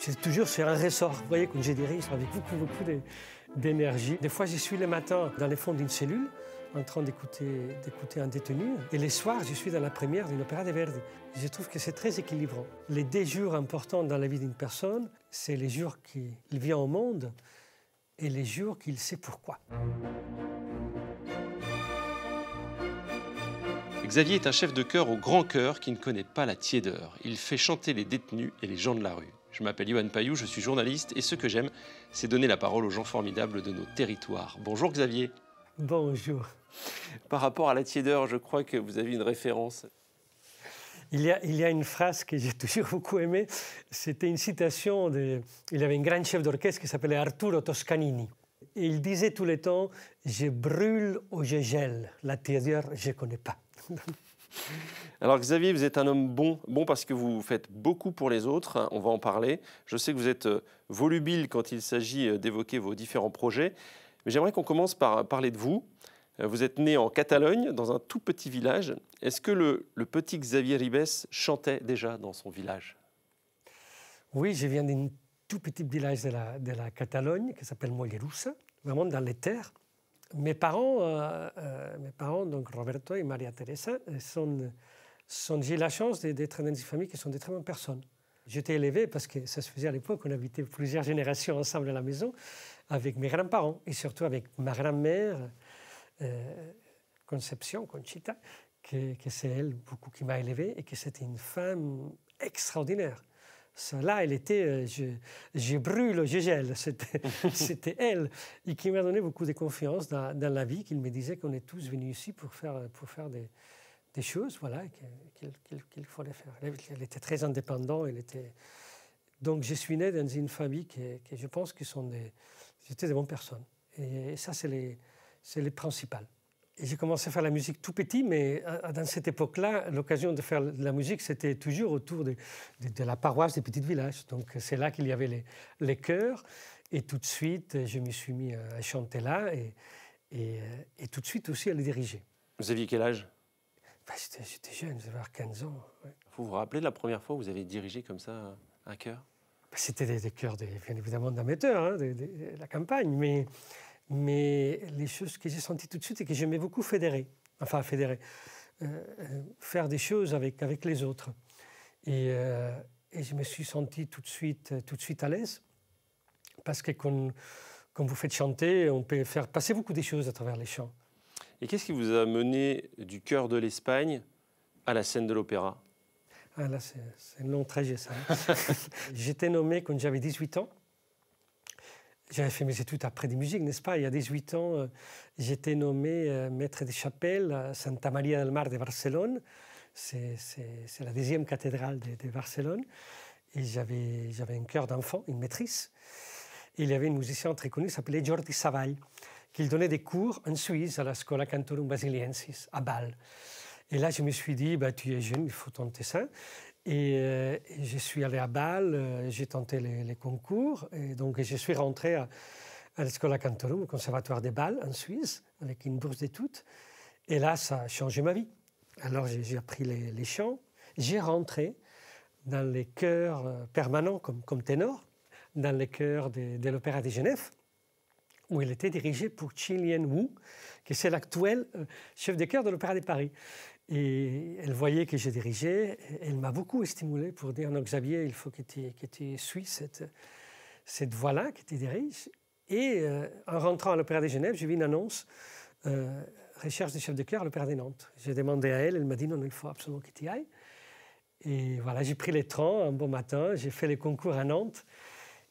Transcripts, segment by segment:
C'est toujours sur un ressort. Vous voyez, quand je dirige avec beaucoup d'énergie. Des fois, je suis le matin dans les fonds d'une cellule, en train d'écouter un détenu. Et les soirs, je suis dans la première d'une opéra de Verdi. Je trouve que c'est très équilibrant. Les 2 jours importants dans la vie d'une personne, c'est les jours qu'il vient au monde et les jours qu'il sait pourquoi. Xavier est un chef de chœur au grand chœur qui ne connaît pas la tiédeur. Il fait chanter les détenus et les gens de la rue. Je m'appelle Yoann Payou, je suis journaliste et ce que j'aime, c'est donner la parole aux gens formidables de nos territoires. Bonjour Xavier. Bonjour. Par rapport à la tiédeur, je crois que vous avez une référence. Il y a une phrase que j'ai toujours beaucoup aimée. C'était une citation il y avait un grand chef d'orchestre qui s'appelait Arturo Toscanini. Et il disait tout le temps « Je brûle ou je gèle, la tiédeur, je ne connais pas ». Alors Xavier, vous êtes un homme bon parce que vous faites beaucoup pour les autres, on va en parler. Je sais que vous êtes volubile quand il s'agit d'évoquer vos différents projets, mais j'aimerais qu'on commence par parler de vous. Vous êtes né en Catalogne, dans un tout petit village. Est-ce que le petit Xavier Ribes chantait déjà dans son village? Oui, je viens d'un tout petit village de la Catalogne qui s'appelle Mollerussa, vraiment dans les terres. Mes parents, donc Roberto et Maria Teresa, j'ai la chance d'être dans une famille qui sont de très bonnes personnes. J'étais élevé parce que ça se faisait à l'époque, on habitait plusieurs générations ensemble à la maison, avec mes grands-parents et surtout avec ma grand-mère, Conchita, que c'est elle beaucoup qui m'a élevé et que c'était une femme extraordinaire. Là, elle était, je brûle, je gèle, c'était elle, et qui m'a donné beaucoup de confiance dans la vie, qu'il me disait qu'on est tous venus ici pour faire des choses, voilà, qu'il fallait faire. Elle était très indépendante, donc je suis né dans une famille que je pense que c'était des bonnes personnes. Et ça, c'est les principales. Et j'ai commencé à faire la musique tout petit, mais dans cette époque-là, l'occasion de faire de la musique, c'était toujours autour de la paroisse des petits villages. Donc c'est là qu'il y avait les chœurs. Et tout de suite, je me suis mis à chanter là et tout de suite aussi à les diriger. Vous aviez quel âge? J'étais jeune, j'avais 15 ans. Ouais. Vous vous rappelez de la première fois où vous avez dirigé comme ça un chœur? C'était des chœurs, bien évidemment, d'amateurs, hein, de la campagne, mais les choses que j'ai senties tout de suite, c'est que j'aimais beaucoup faire des choses avec les autres. Et je me suis senti tout de suite à l'aise, parce que quand vous faites chanter, on peut faire passer beaucoup de choses à travers les chants. Et qu'est-ce qui vous a mené du cœur de l'Espagne à la scène de l'opéra? Ah là, c'est un long trajet, ça. J'étais nommé quand j'avais 18 ans. J'avais fait mes études après de musique, n'est-ce pas? Il y a 18 ans, j'étais nommé maître de chapelle à Santa Maria del Mar de Barcelone. C'est la 2e cathédrale de Barcelone. Et j'avais un chœur d'enfant, une maîtrise. Et il y avait un musicien très connu qui s'appelait Jordi Savall, qui donnait des cours en Suisse à la Schola Cantorum Basiliensis, à Bâle. Et là, je me suis dit, tu es jeune, il faut tenter ça. Et je suis allé à Bâle, j'ai tenté les concours, et donc je suis rentré à la Schola Cantorum, au conservatoire de Bâle, en Suisse, avec une bourse d'études. Et là, ça a changé ma vie. Alors j'ai appris les chants, j'ai rentré dans les chœurs permanents comme ténor, dans les chœurs de l'Opéra de Genève, où il était dirigé pour Chilien Wu, qui c'est l'actuel chef de chœur de l'Opéra de Paris. Et elle voyait que je dirigeais, elle m'a beaucoup stimulé pour dire « Non, Xavier, il faut que tu suis cette voie-là, que tu diriges ». Et en rentrant à l'Opéra de Genève, j'ai vu une annonce recherche de chef de chœur à l'Opéra de Nantes. J'ai demandé à elle, elle m'a dit « Non, il faut absolument que tu y ailles ». Et voilà, j'ai pris les trains un bon matin, j'ai fait les concours à Nantes,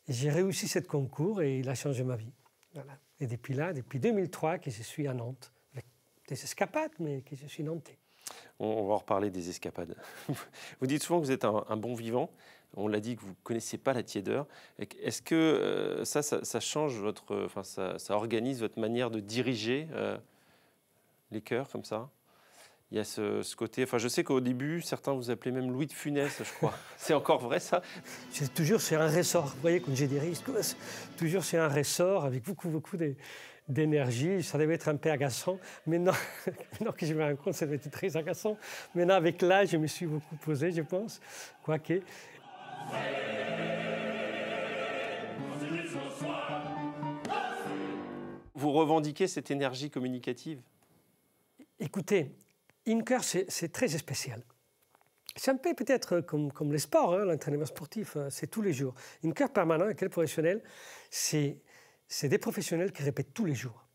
j'ai réussi ce concours et il a changé ma vie. Voilà. Et depuis là, depuis 2003, que je suis à Nantes, avec des escapades, mais que je suis nantais. On va en reparler des escapades. Vous dites souvent que vous êtes un bon vivant. On l'a dit que vous ne connaissez pas la tiédeur. Est-ce que ça change ça organise votre manière de diriger les chœurs comme ça? Il y a ce côté... je sais qu'au début, certains vous appelaient même Louis de Funès, je crois. C'est encore vrai, ça? C'est toujours sur un ressort. Vous voyez, quand je dirige, toujours sur un ressort avec beaucoup d'énergie. Ça devait être un peu agaçant. Maintenant que je me rends compte, ça devait être très agaçant. Maintenant, avec l'âge, je me suis beaucoup posé, je pense. Quoique... vous revendiquez cette énergie communicative? Écoutez, une chœur, c'est très spécial. C'est un peu peut-être comme le sport, hein, l'entraînement sportif, c'est tous les jours. Une chœur permanent, avec les professionnels, c'est des professionnels qui répètent tous les jours.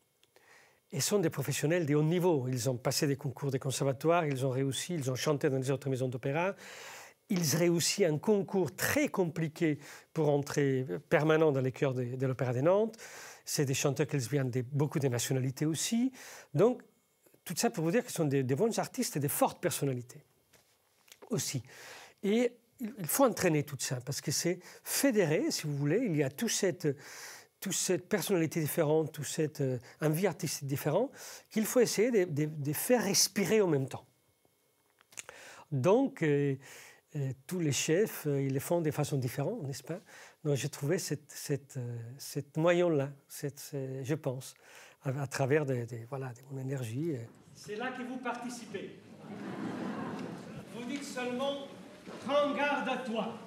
Et sont des professionnels de haut niveau. Ils ont passé des concours des conservatoires, ils ont réussi, ils ont chanté dans les autres maisons d'opéra. Ils réussissent un concours très compliqué pour entrer permanent dans les chœurs de l'Opéra de Nantes. C'est des chanteurs qui viennent de beaucoup de nationalités aussi. Donc, tout ça pour vous dire qu'ils sont des bons artistes et des fortes personnalités aussi. Et il faut entraîner tout ça parce que c'est fédéré, si vous voulez. Il y a toute cette personnalité différente, toute cette envie artistique différente qu'il faut essayer de faire respirer en même temps. Donc, tous les chefs, ils le font de façon différente, n'est-ce pas? Donc, j'ai trouvé cette moyen-là, je pense, à travers de mon énergie. C'est là que vous participez. Vous dites seulement « Prends garde à toi ».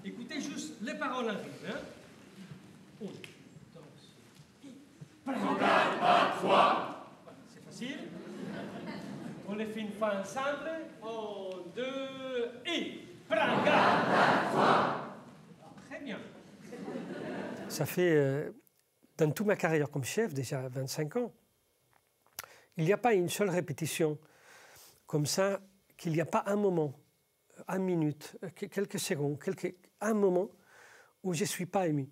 Écoutez juste les paroles en rythme. Hein? Un, deux, prends garde à toi. Voilà, c'est facile. On les fait une fois ensemble. 1, 2, et prends garde à toi. Très bien. Ça fait, dans toute ma carrière comme chef, déjà 25 ans, il n'y a pas une seule répétition comme ça, qu'il n'y a pas un moment, une minute, quelques secondes, un moment où je ne suis pas ému.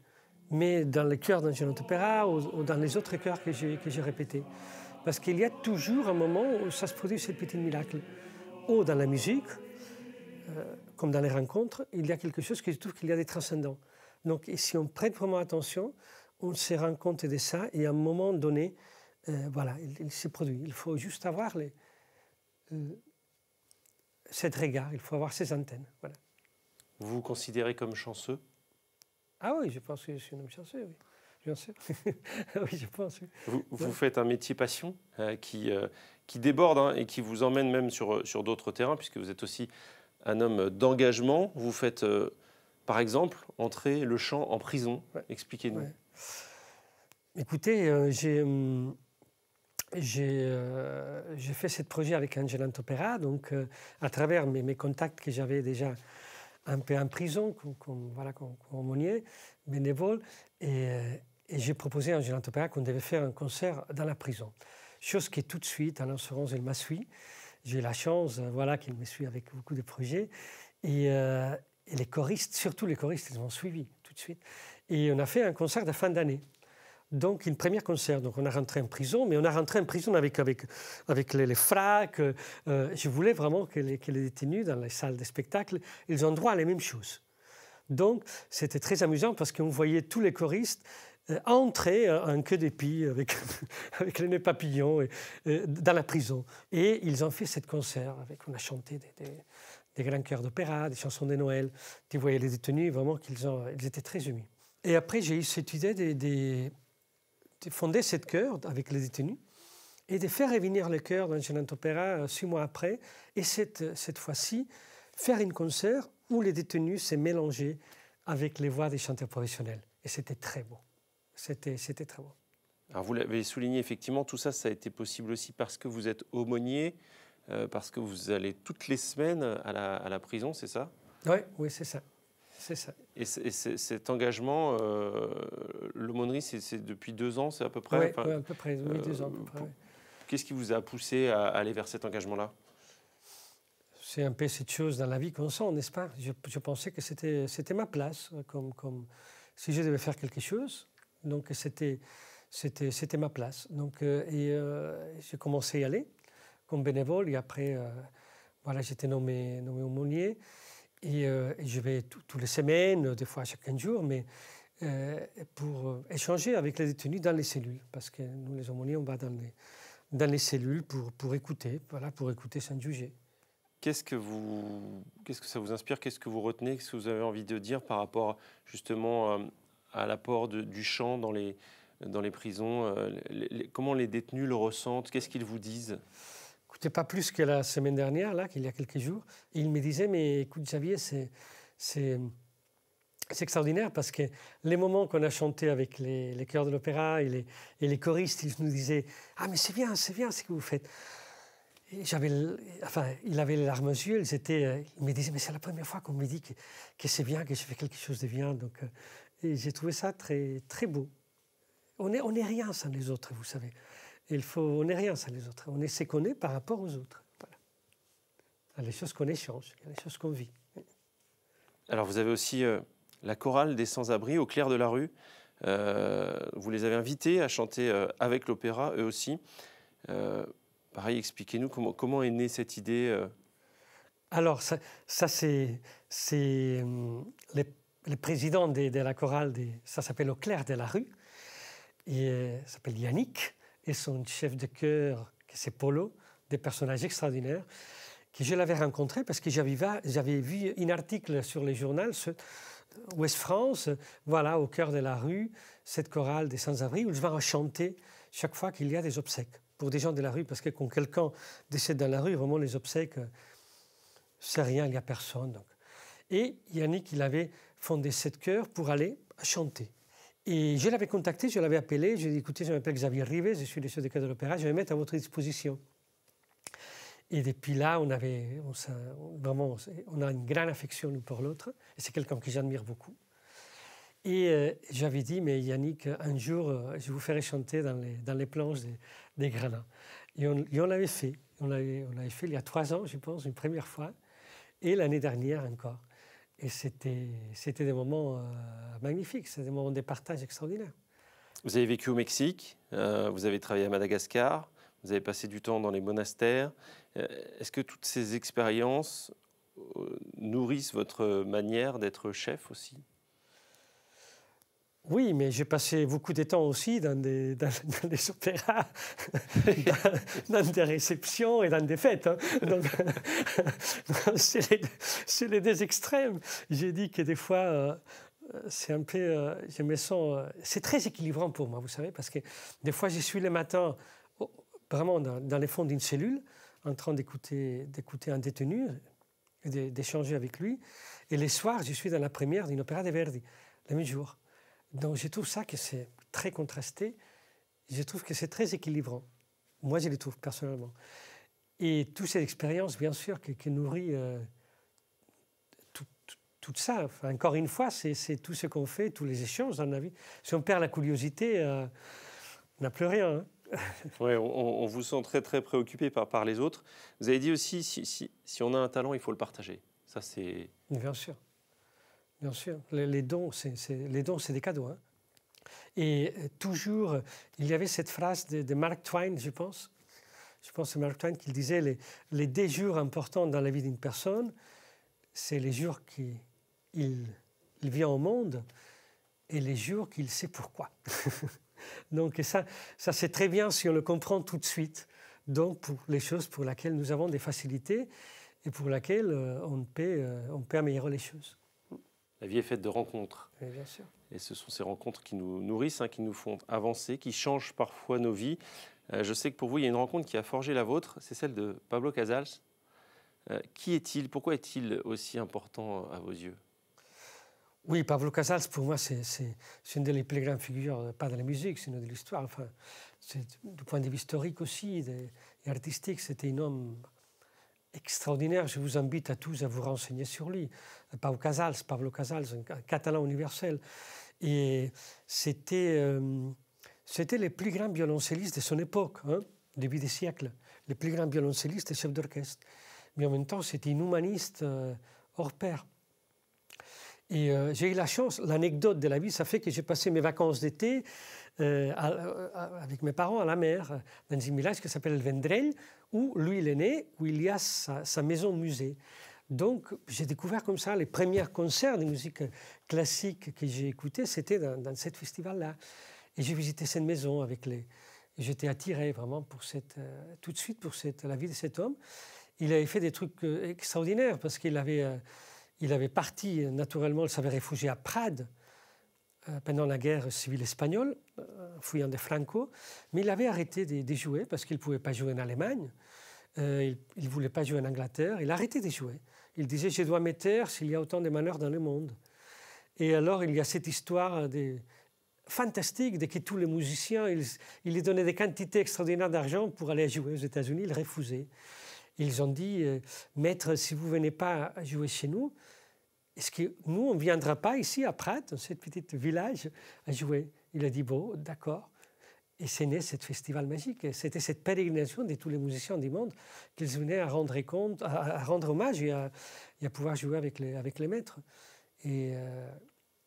Mais dans le chœur d'un Grand Opéra ou dans les autres chœurs que j'ai répétés. Parce qu'il y a toujours un moment où ça se produit, ce petit miracle. Ou dans la musique, comme dans les rencontres, il y a quelque chose que je trouve qu'il y a des transcendants. Donc, si on prête vraiment attention, on se rend compte de ça et à un moment donné, il se produit. Il faut juste avoir cet regard, il faut avoir ces antennes. Voilà. Vous vous considérez comme chanceux? Ah oui, je pense que je suis un homme chanceux, oui. Bien sûr. Oui, je pense. Oui. Vous faites un métier passion qui déborde hein, et qui vous emmène même sur d'autres terrains, puisque vous êtes aussi un homme d'engagement. Vous faites, par exemple, entrer le chant en prison. Ouais. Expliquez-nous. Ouais. Écoutez, j'ai fait ce projet avec Grand Opéra, donc à travers mes contacts que j'avais déjà un peu en prison, comme aumônier, bénévole, et j'ai proposé à Grand Opéra qu'on devait faire un concert dans la prison. Chose qui tout de suite, Alain Sorens, elle m'a suivi. J'ai eu la chance qu'il me suit avec beaucoup de projets. Et les choristes, surtout les choristes, ils m'ont suivi tout de suite. Et on a fait un concert de fin d'année. Donc, une première concert. Donc, on a rentré en prison, mais on a rentré en prison avec les fracs. Je voulais vraiment que les détenus dans les salles de spectacle, ils ont droit à la même chose. Donc, c'était très amusant parce qu'on voyait tous les choristes entrer en queue d'épi avec les nez papillons dans la prison. Et ils ont fait ce concert. On a chanté des grands chœurs d'opéra, des chansons de Noël. Tu voyais les détenus, vraiment, ils étaient très émus. Et après, j'ai eu cette idée de fonder cette chœur avec les détenus et de faire revenir le chœur dans Grand Opéra 6 mois après. Et cette fois-ci, faire un concert où les détenus se mélangeaient avec les voix des chanteurs professionnels. Et c'était très beau. C'était très beau. Alors vous l'avez souligné, effectivement, tout ça, ça a été possible aussi parce que vous êtes aumônier, parce que vous allez toutes les semaines à la prison, c'est ça? Oui, c'est ça. C'est ça. Et cet engagement, l'aumônerie, c'est depuis 2 ans, c'est à peu près? Oui, à peu près, 2 ans à peu près. Qu'est-ce qui vous a poussé à aller vers cet engagement-là? C'est un peu cette chose dans la vie qu'on sent, n'est-ce pas? Je pensais que c'était ma place, comme si je devais faire quelque chose. Donc c'était ma place. Donc, j'ai commencé à y aller comme bénévole et après, j'étais nommé aumônier. Et je vais toutes les semaines, des fois chaque 15 jours, mais pour échanger avec les détenus dans les cellules. Parce que nous, les aumôniers, on va dans les cellules pour écouter, pour écouter sans juger. Qu'est-ce que ça vous inspire? Qu'est-ce que vous retenez? Qu'est-ce que vous avez envie de dire par rapport justement à l'apport du chant dans les prisons? Comment les détenus le ressentent? Qu'est-ce qu'ils vous disent? Écoutez, pas plus que la semaine dernière, qu'il y a quelques jours. Et il me disait, mais écoute Xavier, c'est extraordinaire parce que les moments qu'on a chanté avec les chœurs de l'opéra et les choristes, ils nous disaient « Ah, mais c'est bien ce que vous faites ». Il avait les larmes aux yeux, il me disait « Mais c'est la première fois qu'on me dit que c'est bien, que je fais quelque chose de bien ». Donc, j'ai trouvé ça très, très beau. On n'est rien sans les autres, vous savez. On n'est rien sans les autres. On est ce qu'on est par rapport aux autres. Voilà. Il y a les choses qu'on échange, il y a les choses qu'on vit. Alors, vous avez aussi la chorale des sans-abri au clair de la rue. Vous les avez invités à chanter avec l'opéra, eux aussi. Pareil, expliquez-nous comment est née cette idée. Alors, ça c'est le président de la chorale, ça s'appelle au clair de la rue. Il s'appelle Yannick, et son chef de chœur, c'est Polo, des personnages extraordinaires, que je l'avais rencontré parce que j'avais vu un article sur le journal Ouest France, voilà, au cœur de la rue, cette chorale des sans-abri, où ils vont chanter chaque fois qu'il y a des obsèques pour des gens de la rue, parce que quand quelqu'un décède dans la rue, vraiment les obsèques, c'est rien, il n'y a personne. Donc. Et Yannick, il avait fondé cette chœur pour aller chanter. Et je l'avais contacté, je l'avais appelé, je lui ai dit, écoutez, je m'appelle Xavier Rivet, je suis le chef de chœur de l'opéra, je vais me mettre à votre disposition. Et depuis là, on a une grande affection l'un pour l'autre, et c'est quelqu'un que j'admire beaucoup. Et j'avais dit, mais Yannick, un jour, je vous ferai chanter dans les planches des Granats. Et on l'avait fait. On l'avait fait il y a 3 ans, je pense, une première fois, et l'année dernière encore. Et c'était des moments magnifiques, c'était des moments de partage extraordinaires. Vous avez vécu au Mexique, vous avez travaillé à Madagascar, vous avez passé du temps dans les monastères. Est-ce que toutes ces expériences nourrissent votre manière d'être chef aussi ? Oui, mais j'ai passé beaucoup de temps aussi dans des opéras, dans des réceptions et dans des fêtes. Hein. Donc, c'est les 2 extrêmes. J'ai dit que des fois, c'est un peu, je me sens, c'est très équilibrant pour moi, vous savez, parce que des fois, je suis le matin vraiment dans les fonds d'une cellule, en train d'écouter un détenu et d'échanger avec lui. Et les soirs, je suis dans la première d'une opéra de Verdi, le même jour. Donc je trouve ça que c'est très contrasté, je trouve que c'est très équilibrant. Moi, je le trouve personnellement. Et toutes ces expériences, bien sûr, qui nourrit tout ça. Enfin, encore une fois, c'est tout ce qu'on fait, tous les échanges dans la vie. Si on perd la curiosité, on n'a plus rien. Hein. Oui, on vous sent très, très préoccupé par les autres. Vous avez dit aussi, si on a un talent, il faut le partager. Ça, c'est... Bien sûr. Bien sûr, les dons, c'est des cadeaux. Hein. Et toujours, il y avait cette phrase de Mark Twain, je pense que c'est Mark Twain qui disait les 2 jours importants dans la vie d'une personne, c'est les jours qu'il vient au monde et les jours qu'il sait pourquoi. Donc ça c'est très bien si on le comprend tout de suite. Donc pour les choses pour lesquelles nous avons des facilités et pour lesquelles on peut améliorer les choses. La vie est faite de rencontres. Oui, bien sûr. Et ce sont ces rencontres qui nous nourrissent, qui nous font avancer, qui changent parfois nos vies. Je sais que pour vous, il y a une rencontre qui a forgé la vôtre, c'est celle de Pablo Casals. Qui est-il ? Pourquoi est-il aussi important à vos yeux ? Oui, Pablo Casals, pour moi, c'est une des plus grandes figures, pas de la musique, sinon de l'histoire. Enfin, du point de vue historique aussi et artistique, c'était un homme extraordinaire. Je vous invite à tous à vous renseigner sur lui. Pablo Casals, un catalan universel. Et c'était le plus grand violoncelliste de son époque, hein, début des siècles. Le plus grand violoncelliste et chef d'orchestre. Mais en même temps, c'était un humaniste hors pair. Et j'ai eu la chance, l'anecdote de la vie, ça fait que j'ai passé mes vacances d'été avec mes parents à la mer, dans un village qui s'appelle El Vendrell, où lui il est né, où il y a sa maison-musée. Donc j'ai découvert comme ça les premiers concerts de musique classique que j'ai écoutés, c'était dans ce festival-là. Et j'ai visité cette maison avec j'étais attiré vraiment tout de suite pour la vie de cet homme. Il avait fait des trucs extraordinaires parce qu'il avait parti, naturellement, il s'avait réfugié à Prades pendant la guerre civile espagnole, fuyant de Franco, mais il avait arrêté de jouer parce qu'il ne pouvait pas jouer en Allemagne, il ne voulait pas jouer en Angleterre, il a arrêté de jouer. Il disait « je dois me taire s'il y a autant de malheurs dans le monde ». Et alors, il y a cette histoire fantastique de que tous les musiciens, ils lui donnaient des quantités extraordinaires d'argent pour aller jouer aux États-Unis. Ils refusaient. Ils ont dit, maître, si vous ne venez pas jouer chez nous, est-ce que nous, on ne viendra pas ici à Prat, dans ce petit village, à jouer? Il a dit, bon, d'accord. Et c'est né ce festival magique. C'était cette pérégrination de tous les musiciens du monde qu'ils venaient à rendre compte, à rendre hommage et à pouvoir jouer avec les maîtres. Et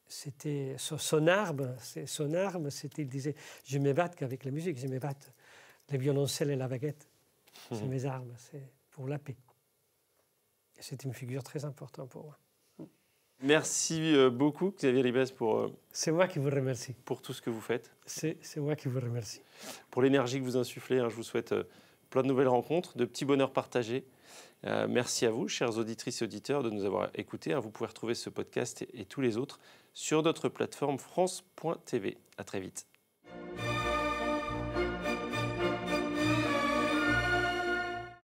c'était son arme, c'était, il disait, je me batte qu'avec la musique, je me batte le violoncelle et la baguette. C'est mes armes, c'est pour la paix. Et c'est une figure très importante pour moi. Merci beaucoup, Xavier Ribes, c'est moi qui vous remercie. Pour tout ce que vous faites. C'est moi qui vous remercie. Pour l'énergie que vous insufflez, je vous souhaite plein de nouvelles rencontres, de petits bonheurs partagés. Merci à vous, chères auditrices et auditeurs, de nous avoir écoutés. Vous pouvez retrouver ce podcast et tous les autres sur notre plateforme France.tv. À très vite.